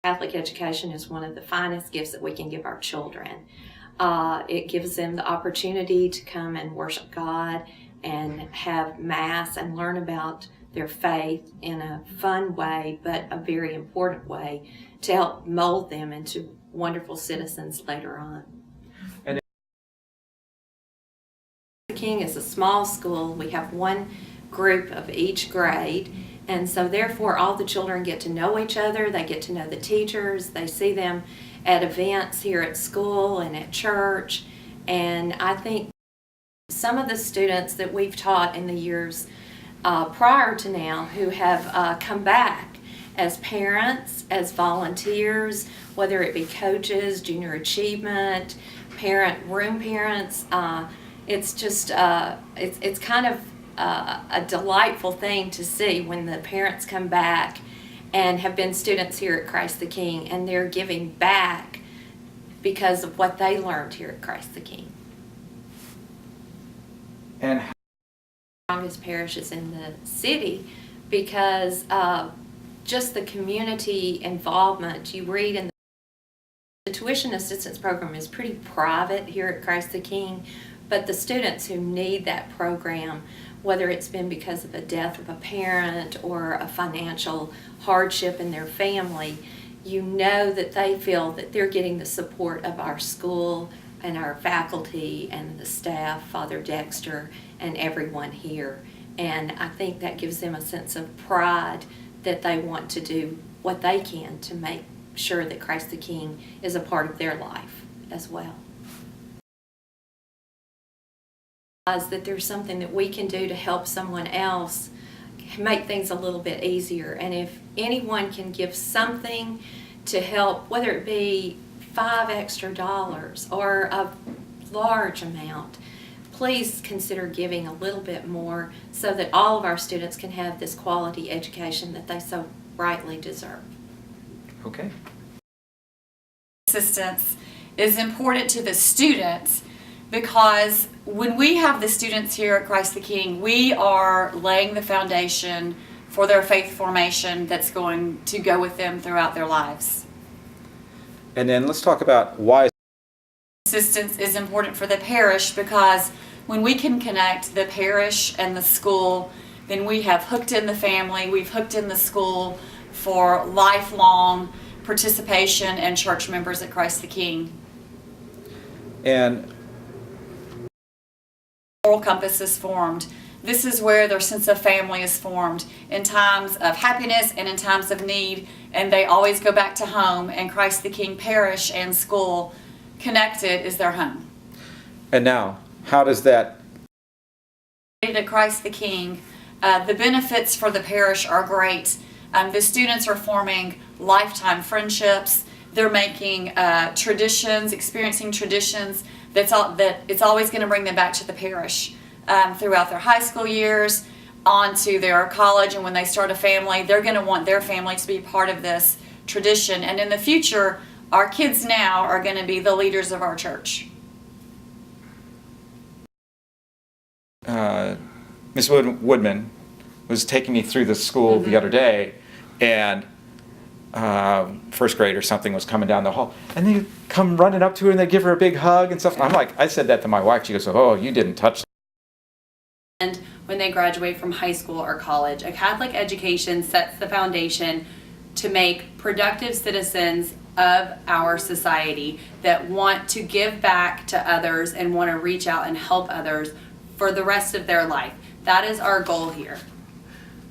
Catholic education is one of the finest gifts that we can give our children. It gives them the opportunity to come and worship God and have Mass and learn about their faith in a fun way, but a very important way to help mold them into wonderful citizens later on. And King is a small school. We have one group of each grade, and so therefore all the children get to know each other. They get to know the teachers. They see them at events here at school and at church. And I think some of the students that we've taught in the years prior to now who have come back as parents, as volunteers, whether it be coaches, junior achievement, room parents, it's just it's kind of a delightful thing to see when the parents come back and have been students here at Christ the King, and they're giving back because of what they learned here at Christ the King. And Strongest parishes in the city because just the community involvement. You read in the tuition assistance program is pretty private here at Christ the King, but the students who need that program, whether it's been because of a death of a parent or a financial hardship in their family, you know that they feel that they're getting the support of our school and our faculty and the staff, Father Dexter, and everyone here. And I think that gives them a sense of pride that they want to do what they can to make sure that Christ the King is a part of their life as well. That there's something that we can do to help someone else make things a little bit easier. And if anyone can give something to help, whether it be $5 extra or a large amount, please consider giving a little bit more so that all of our students can have this quality education that they so rightly deserve. okay. Assistance is important to the students because when we have the students here at Christ the King, we are laying the foundation for their faith formation that's going to go with them throughout their lives. And then let's talk about why Assistance is important for the parish because when we can connect the parish and the school, then we have hooked in the family, we've hooked in the school for lifelong participation and church members at Christ the King. and Moral compass is formed. This is where their sense of family is formed in times of happiness and in times of need, and they always go back to home, and Christ the King parish and school connected is their home. and now how does that At Christ the King, the benefits for the parish are great. The students are forming lifetime friendships. They're making traditions, experiencing traditions that it's always going to bring them back to the parish throughout their high school years, on to their college, and when they start a family, they're going to want their family to be part of this tradition. And in the future, our kids now are going to be the leaders of our church. Miss Woodman was taking me through the school the other day, and first grade or something was coming down the hall, and they come running up to her and they give her a big hug and stuff. I'm like, I said that to my wife. She goes, "Oh, you didn't touch that." And when they graduate from high school or college, a Catholic education sets the foundation to make productive citizens of our society that want to give back to others and want to reach out and help others for the rest of their life. That is our goal here.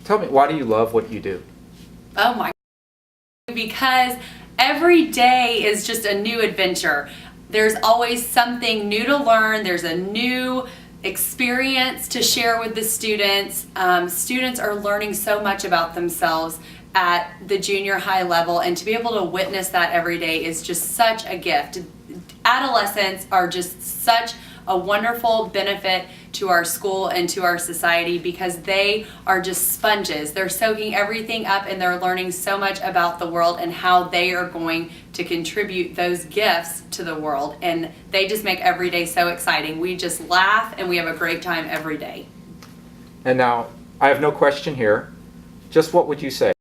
Tell me, why do you love what you do? Oh my God. Because every day is just a new adventure. There's always something new to learn. There's a new experience to share with the students. Students are learning so much about themselves at the junior high level, and to be able to witness that every day is just such a gift. Adolescents are just such a wonderful benefit to our school and to our society because they are just sponges. They're soaking everything up and they're learning so much about the world and how they are going to contribute those gifts to the world. And they just make every day so exciting. We just laugh and we have a great time every day. And now, I have no question here. Just what would you say?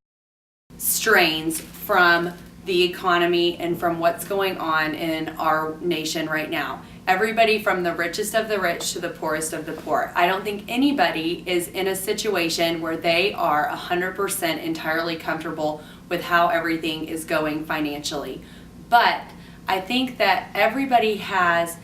Strains from the economy and from what's going on in our nation right now. Everybody from the richest of the rich to the poorest of the poor. I don't think anybody is in a situation where they are 100% entirely comfortable with how everything is going financially. But I think that everybody has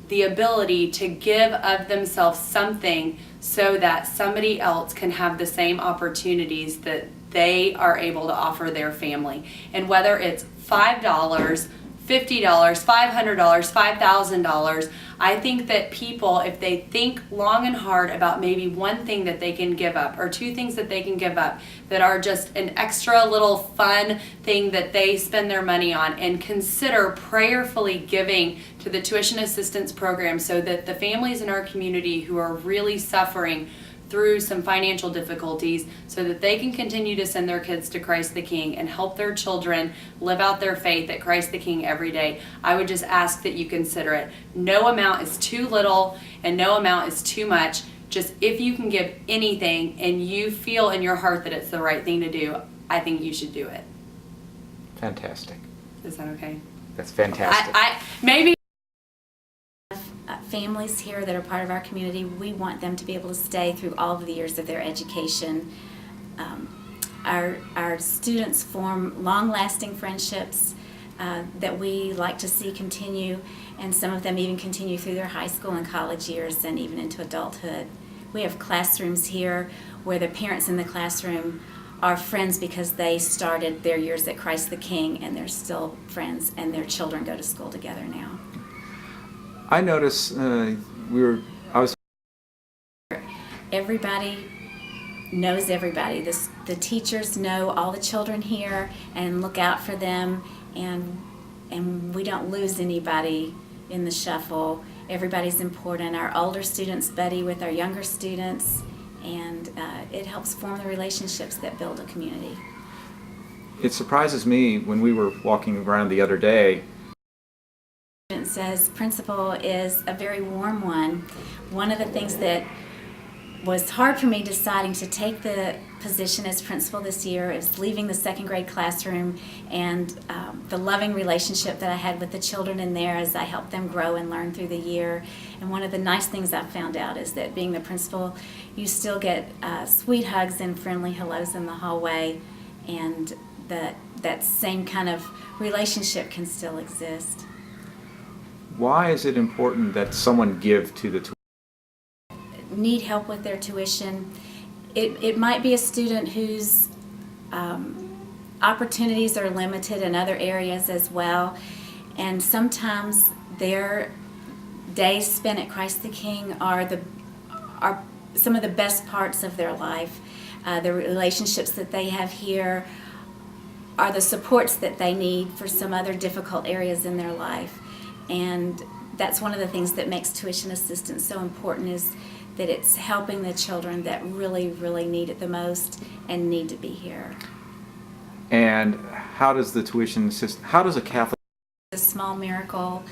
the ability to give of themselves something so that somebody else can have the same opportunities that they are able to offer their family. And whether it's $5, $50, $500, $5,000, I think that people, if they think long and hard about maybe one thing that they can give up or two things that they can give up that are just an extra little fun thing that they spend their money on, and consider prayerfully giving to the tuition assistance program so that the families in our community who are really suffering through some financial difficulties, so that they can continue to send their kids to Christ the King and help their children live out their faith at Christ the King every day. I would just ask that you consider it. No amount is too little and no amount is too much. Just if you can give anything and you feel in your heart that it's the right thing to do, I think you should do it. Fantastic. Is that okay? That's fantastic. Maybe families here that are part of our community, we want them to be able to stay through all of the years of their education. Our students form long-lasting friendships that we like to see continue, and some of them even continue through their high school and college years and even into adulthood. We have classrooms here where the parents in the classroom are friends because they started their years at Christ the King, and they're still friends, and their children go to school together now. I noticed I was. Everybody knows everybody. The teachers know all the children here and look out for them, and we don't lose anybody in the shuffle. Everybody's important. Our older students buddy with our younger students, and it helps form the relationships that build a community. It surprises me when we were walking around the other day. As principal is a very warm one. One of the things that was hard for me deciding to take the position as principal this year is leaving the second grade classroom and the loving relationship that I had with the children in there as I helped them grow and learn through the year. And one of the nice things I found out is that being the principal, you still get sweet hugs and friendly hellos in the hallway, and that same kind of relationship can still exist. Why is it important that someone give to the Need help with their tuition? It might be a student whose opportunities are limited in other areas as well, and sometimes their days spent at Christ the King are some of the best parts of their life. The relationships that they have here are the supports that they need for some other difficult areas in their life. And that's one of the things that makes tuition assistance so important, is that it's helping the children that really, really need it the most and need to be here. And how does the tuition assist? How does a Catholic? A small miracle,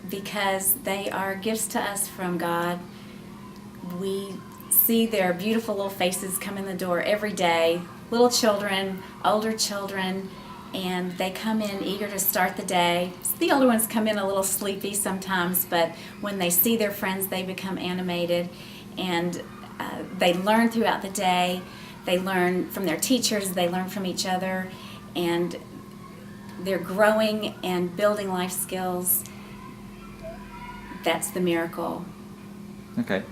because they are gifts to us from God. We see their beautiful little faces come in the door every day, little children, older children, and they come in eager to start the day. The older ones come in a little sleepy sometimes, but when they see their friends, they become animated, and they learn throughout the day. They learn from their teachers, they learn from each other, and they're growing and building life skills. That's the miracle. Okay.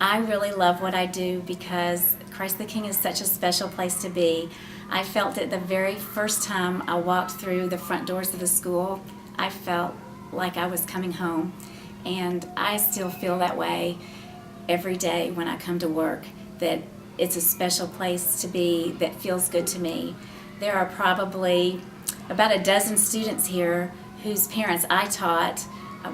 I really love what I do because Christ the King is such a special place to be. I felt it the very first time I walked through the front doors of the school. I felt like I was coming home, and I still feel that way every day when I come to work, that it's a special place to be that feels good to me. There are probably about a dozen students here whose parents I taught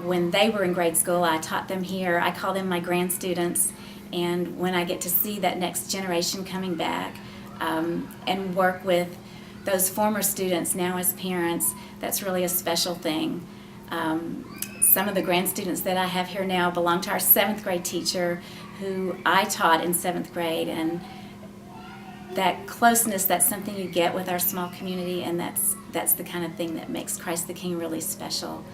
when they were in grade school. I taught them here. I call them my grand students. And when I get to see that next generation coming back and work with those former students now as parents, that's really a special thing. Some of the grand students that I have here now belong to our 7th grade teacher who I taught in 7th grade, and that closeness, that's something you get with our small community, and that's the kind of thing that makes Christ the King really special,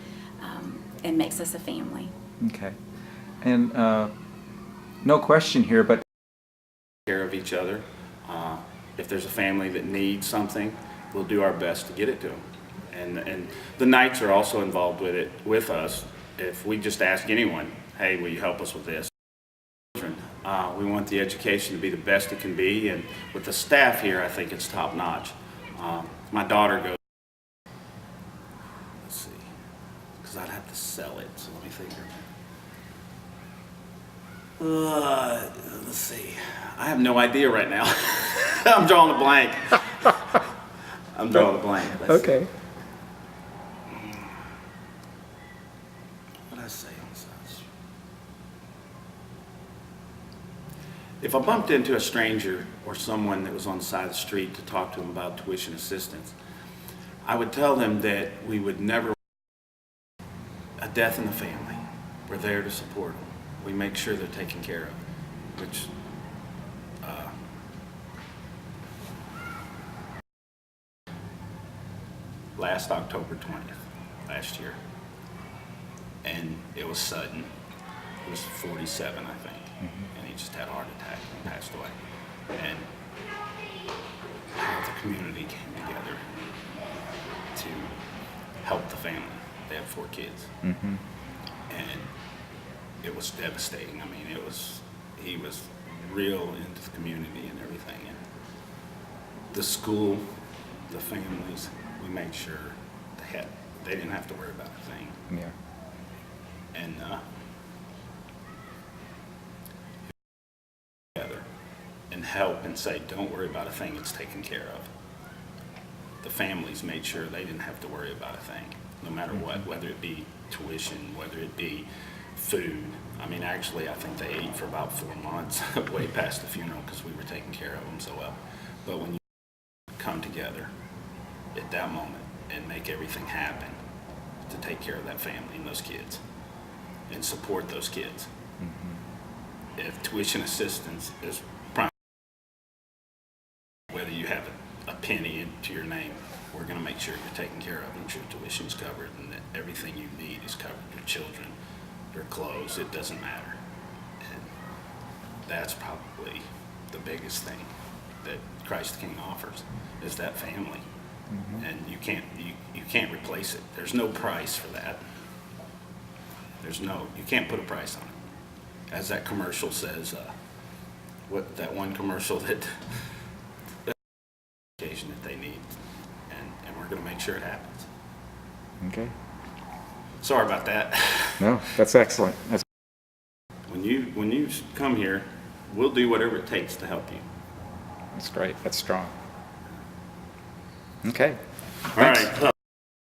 and makes us a family. Okay. And no question here, but care of each other. If there's a family that needs something, we'll do our best to get it to them. And the Knights are also involved with us. If we just ask anyone, hey, will you help us with this? We want the education to be the best it can be, and with the staff here, I think it's top notch. My daughter goes, let's see, because I'd have to sell it, so let me think here. Let's see. I have no idea right now. I'm drawing a blank. I'm drawing a blank. okay. What did I say on this? If I bumped into a stranger or someone that was on the side of the street to talk to them about tuition assistance, I would tell them that we would never a death in the family. We're there to support them. We make sure they're taken care of, which last October 20th, last year. And it was sudden. He was 47, I think, and he just had a heart attack and passed away. And the community came together to help the family. They have 4 kids. And it was devastating. I mean, he was real into the community and everything. And the school, the families, we made sure they didn't have to worry about a thing. Yeah. And together and help and say, don't worry about a thing, it's taken care of. The families made sure they didn't have to worry about a thing, no matter what, whether it be tuition, whether it be food. I mean, actually, I think they ate for about 4 months, way past the funeral, because we were taking care of them so well. But when you come together at that moment and make everything happen to take care of that family and those kids and support those kids. If tuition assistance is prime, whether you have a penny into your name, we're going to make sure you're taken care of and your tuition is covered and that everything you need is covered. Your children, your clothes, it doesn't matter. And that's probably the biggest thing that Christ the King offers, is that family. And you can't replace it. There's no price for that. You can't put a price on it. As that commercial says, that one commercial that occasion that they need, and we're going to make sure it happens. Okay. Sorry about that. No, that's excellent. When you come here, we'll do whatever it takes to help you. That's great. That's strong. Okay. All Thanks. right.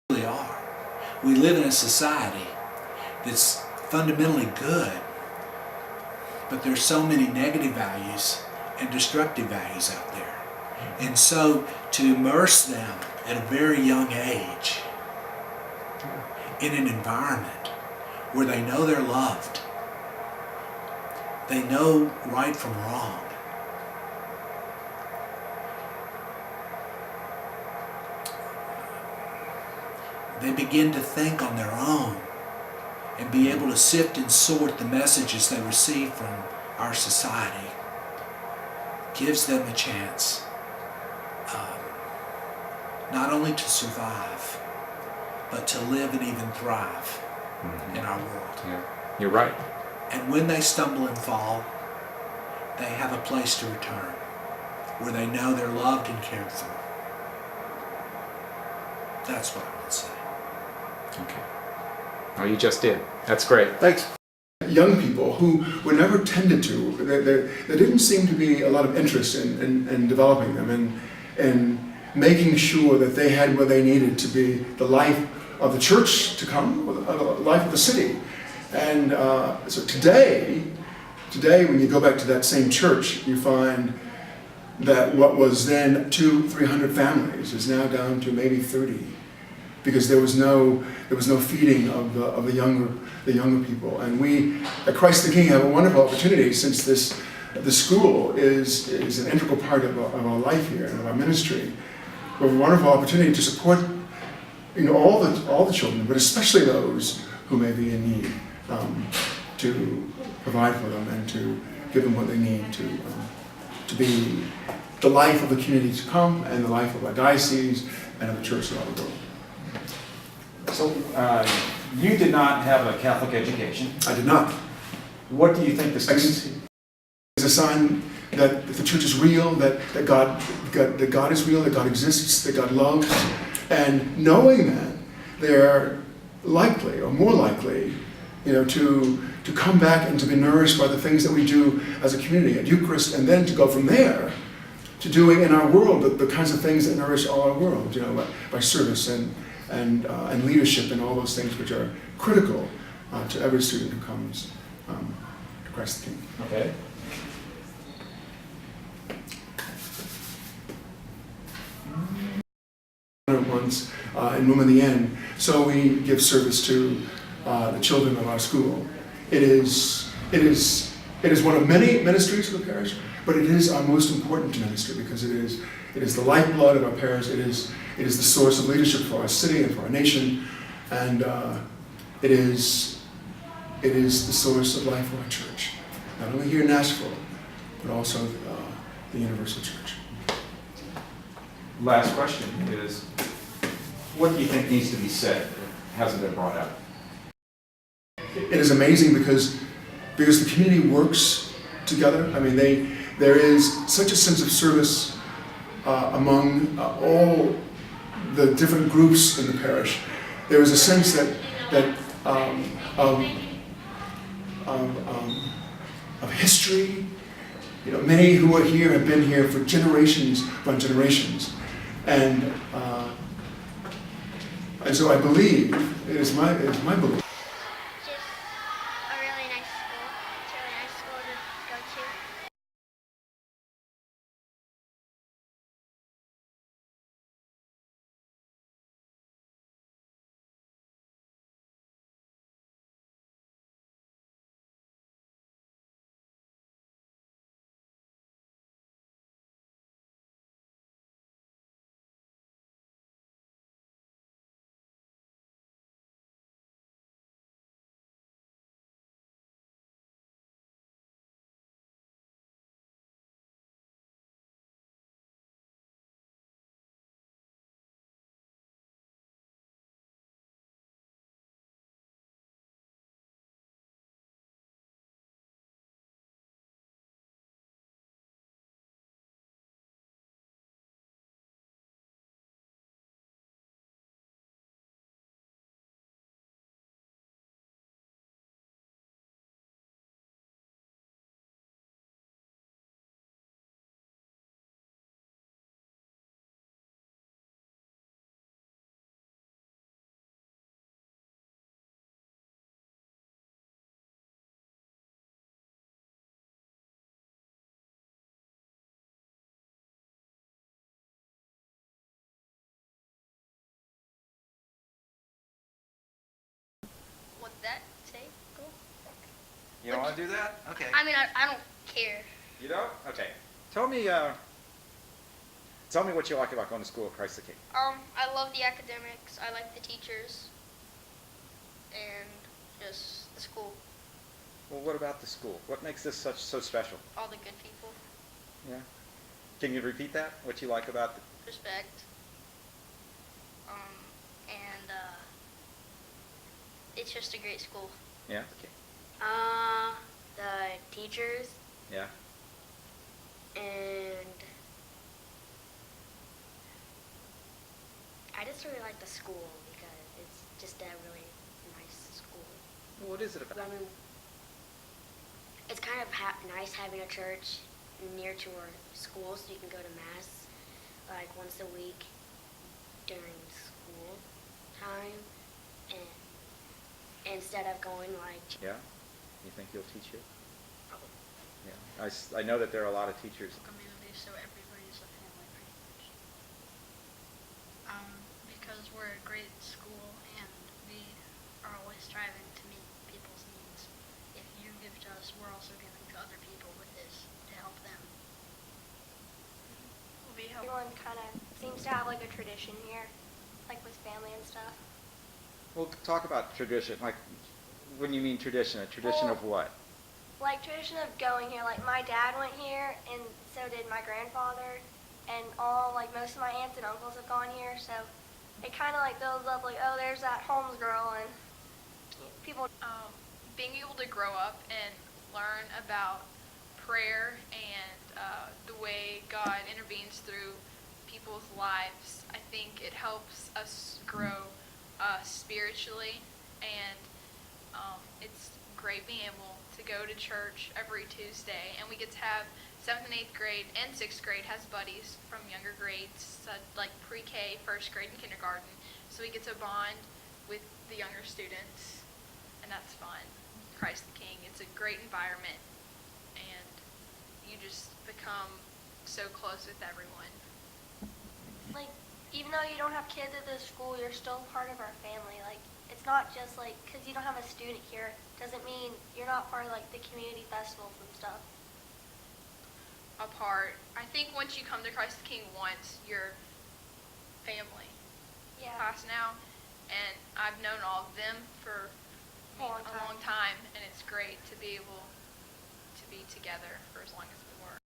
Really are. We live in a society that's fundamentally good, but there's so many negative values and destructive values out there. And so to immerse them at a very young age in an environment where they know they're loved, they know right from wrong, they begin to think on their own and be able to sift and sort the messages they receive from our society, gives them a chance not only to survive, but to live and even thrive in our world. Yeah. You're right. And when they stumble and fall, they have a place to return where they know they're loved and cared for. That's what I would say. Okay. Oh, you just did. That's great. Thanks. Young people who were never tended to. There didn't seem to be a lot of interest in developing them and making sure that they had what they needed to be the life of the church to come, or the life of the city. And so today, when you go back to that same church, you find that what was then 200-300 families is now down to maybe 30, because there was no feeding of the younger people. And we at Christ the King have a wonderful opportunity, since this the school is an integral part of our life here and of our ministry. We have a wonderful opportunity to support all the children, but especially those who may be in need, to provide for them and to give them what they need to be the life of the community to come and the life of our diocese and of the church around the world. So you did not have a Catholic education. I did not. What do you think the students? It's a sign that the church is real, that God is real, that God exists, that God loves, and knowing that, they're likely, or more likely, to come back and to be nourished by the things that we do as a community at Eucharist, and then to go from there to doing in our world the kinds of things that nourish all our world, by service and leadership and all those things which are critical to every student who comes to Christ the King. Okay. Once in Room in the Inn, so we give service to the children of our school. It is one of many ministries of the parish, but it is our most important ministry because it is the lifeblood of our parish. It is the source of leadership for our city and for our nation, and it is the source of life for our church, not only here in Nashville, but also the universal church. Last question is, what do you think needs to be said that hasn't been brought up? It is amazing because the community works together. I mean, there is such a sense of service among all the different groups in the parish. There is a sense of history. Many who are here have been here for generations upon generations. And so I believe, it is my belief. Just a really nice school. It's a really nice school to go to. What did that say? Go. You don't want to do that? Okay. I mean, I don't care. You don't? Okay. Tell me what you like about going to school at Christ the King. I love the academics. I like the teachers, and just the school. Well, what about the school? What makes this so special? All the good people. Yeah. Can you repeat that? What you like about the... Respect. And it's just a great school. Yeah. Okay. The teachers Yeah. and I just really like the school because it's just a really nice school. What is it about? I mean, it's kind of nice having a church near to our school so you can go to mass like once a week during school time, and instead of going like Yeah. You think you'll teach it? Yeah. I know that there are a lot of teachers. Community, so everybody's a family pretty much. Because we're a great school and we are always striving to meet people's needs. If you give to us, we're also giving to other people with this. kind of seems to have like a tradition here, like with family and stuff. Well, talk about tradition. Like, when you mean tradition, a tradition of what? Like tradition of going here, like my dad went here and so did my grandfather, and most of my aunts and uncles have gone here, so it kind of like builds up like, oh, there's that Holmes girl, and people. Being able to grow up and learn about prayer and the way God intervenes through people's lives, I think it helps us grow spiritually, and it's great being able to go to church every Tuesday, and we get to have 7th and 8th grade and 6th grade has buddies from younger grades, like pre-K, 1st grade, and kindergarten, so we get to bond with the younger students, and that's fun. Christ the King, it's a great environment, and you just become so close with everyone. Like, even though you don't have kids at this school, you're still part of our family. Like, it's not just like, because you don't have a student here, doesn't mean you're not part of like the community festivals and stuff. A part. I think once you come to Christ the King once, you're family. Yeah. Class now, and I've known all of them for a long time, and it's great to be able to be together for as long as